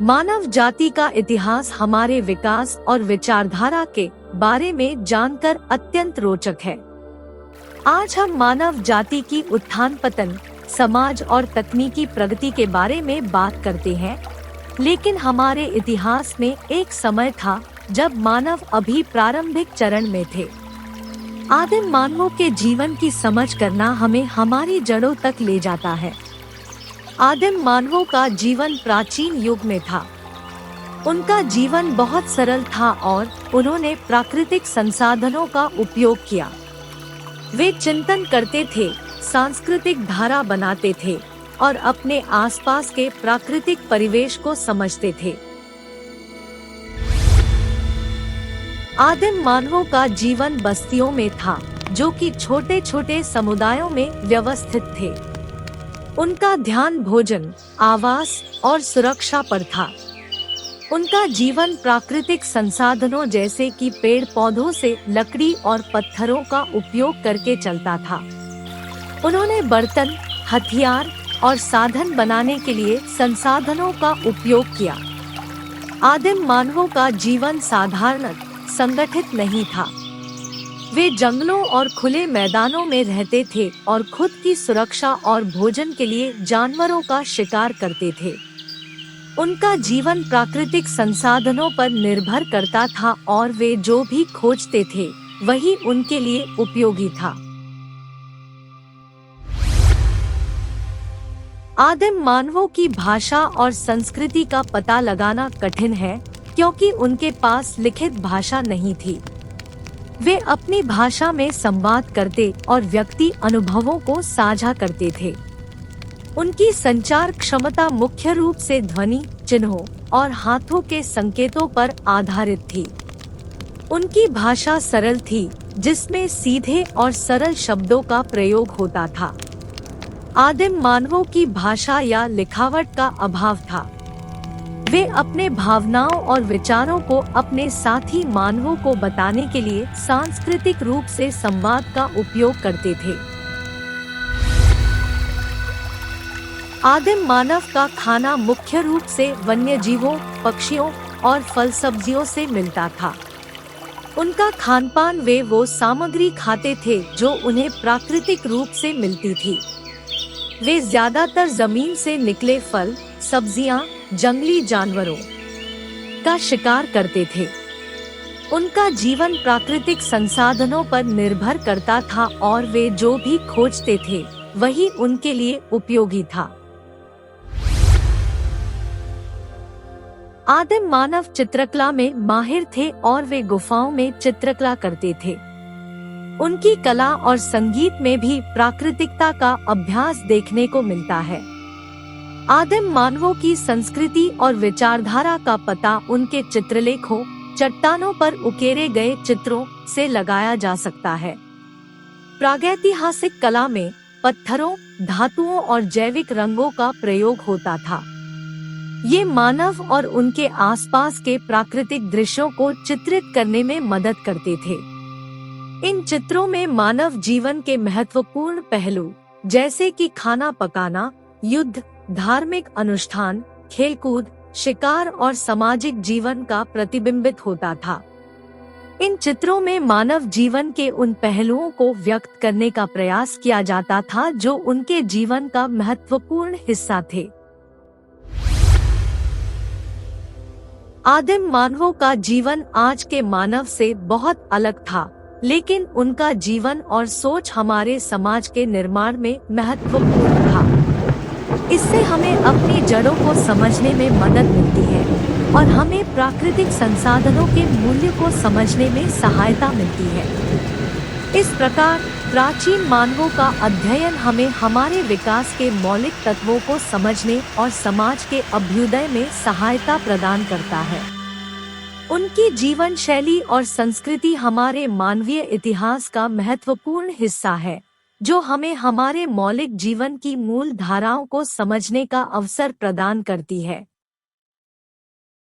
मानव जाति का इतिहास हमारे विकास और विचारधारा के बारे में जानकर अत्यंत रोचक है। आज हम मानव जाति की उत्थान पतन, समाज और तकनीकी प्रगति के बारे में बात करते हैं, लेकिन हमारे इतिहास में एक समय था जब मानव अभी प्रारंभिक चरण में थे। आदिम मानवों के जीवन की समझ करना हमें हमारी जड़ों तक ले जाता है। आदिम मानवों का जीवन प्राचीन युग में था। उनका जीवन बहुत सरल था और उन्होंने प्राकृतिक संसाधनों का उपयोग किया। वे चिंतन करते थे, सांस्कृतिक धारा बनाते थे और अपने आसपास के प्राकृतिक परिवेश को समझते थे। आदिम मानवों का जीवन बस्तियों में था, जो कि छोटे छोटे समुदायों में व्यवस्थित थे। उनका ध्यान भोजन, आवास और सुरक्षा पर था। उनका जीवन प्राकृतिक संसाधनों जैसे कि पेड़ पौधों से लकड़ी और पत्थरों का उपयोग करके चलता था। उन्होंने बर्तन, हथियार और साधन बनाने के लिए संसाधनों का उपयोग किया। आदिम मानवों का जीवन साधारण संगठित नहीं था। वे जंगलों और खुले मैदानों में रहते थे और खुद की सुरक्षा और भोजन के लिए जानवरों का शिकार करते थे। उनका जीवन प्राकृतिक संसाधनों पर निर्भर करता था और वे जो भी खोजते थे वही उनके लिए उपयोगी था। आदिम मानवों की भाषा और संस्कृति का पता लगाना कठिन है, क्योंकि उनके पास लिखित भाषा नहीं थी। वे अपनी भाषा में संवाद करते और व्यक्ति अनुभवों को साझा करते थे। उनकी संचार क्षमता मुख्य रूप से ध्वनि, चिन्हों और हाथों के संकेतों पर आधारित थी। उनकी भाषा सरल थी, जिसमें सीधे और सरल शब्दों का प्रयोग होता था। आदिम मानवों की भाषा या लिखावट का अभाव था। वे अपने भावनाओं और विचारों को अपने साथी मानवों को बताने के लिए सांस्कृतिक रूप से संवाद का उपयोग करते थे। आदिम मानव का खाना मुख्य रूप से वन्य जीवों, पक्षियों और फल सब्जियों से मिलता था। उनका खानपान वे वो सामग्री खाते थे जो उन्हें प्राकृतिक रूप से मिलती थी। वे ज्यादातर जमीन से निकले फल, सब्जियां, जंगली जानवरों का शिकार करते थे। उनका जीवन प्राकृतिक संसाधनों पर निर्भर करता था और वे जो भी खोजते थे वही उनके लिए उपयोगी था। आदिम मानव चित्रकला में माहिर थे और वे गुफाओं में चित्रकला करते थे। उनकी कला और संगीत में भी प्राकृतिकता का अभ्यास देखने को मिलता है। आदिम मानवों की संस्कृति और विचारधारा का पता उनके चित्रलेखों, चट्टानों पर उकेरे गए चित्रों से लगाया जा सकता है। प्रागैतिहासिक कला में पत्थरों, धातुओं और जैविक रंगों का प्रयोग होता था। ये मानव और उनके आसपास के प्राकृतिक दृश्यों को चित्रित करने में मदद करते थे। इन चित्रों में मानव जीवन के महत्वपूर्ण पहलू जैसे कि खाना पकाना, युद्ध, धार्मिक अनुष्ठान, खेलकूद, शिकार और सामाजिक जीवन का प्रतिबिंबित होता था। इन चित्रों में मानव जीवन के उन पहलुओं को व्यक्त करने का प्रयास किया जाता था जो उनके जीवन का महत्वपूर्ण हिस्सा थे। आदिम मानवों का जीवन आज के मानव से बहुत अलग था, लेकिन उनका जीवन और सोच हमारे समाज के निर्माण में महत्वपूर्ण था। इससे हमें अपनी जड़ों को समझने में मदद मिलती है और हमें प्राकृतिक संसाधनों के मूल्य को समझने में सहायता मिलती है। इस प्रकार प्राचीन मानवों का अध्ययन हमें हमारे विकास के मौलिक तत्वों को समझने और समाज के अभ्युदय में सहायता प्रदान करता है। उनकी जीवन शैली और संस्कृति हमारे मानवीय इतिहास का महत्वपूर्ण हिस्सा है, जो हमें हमारे मौलिक जीवन की मूल धाराओं को समझने का अवसर प्रदान करती है।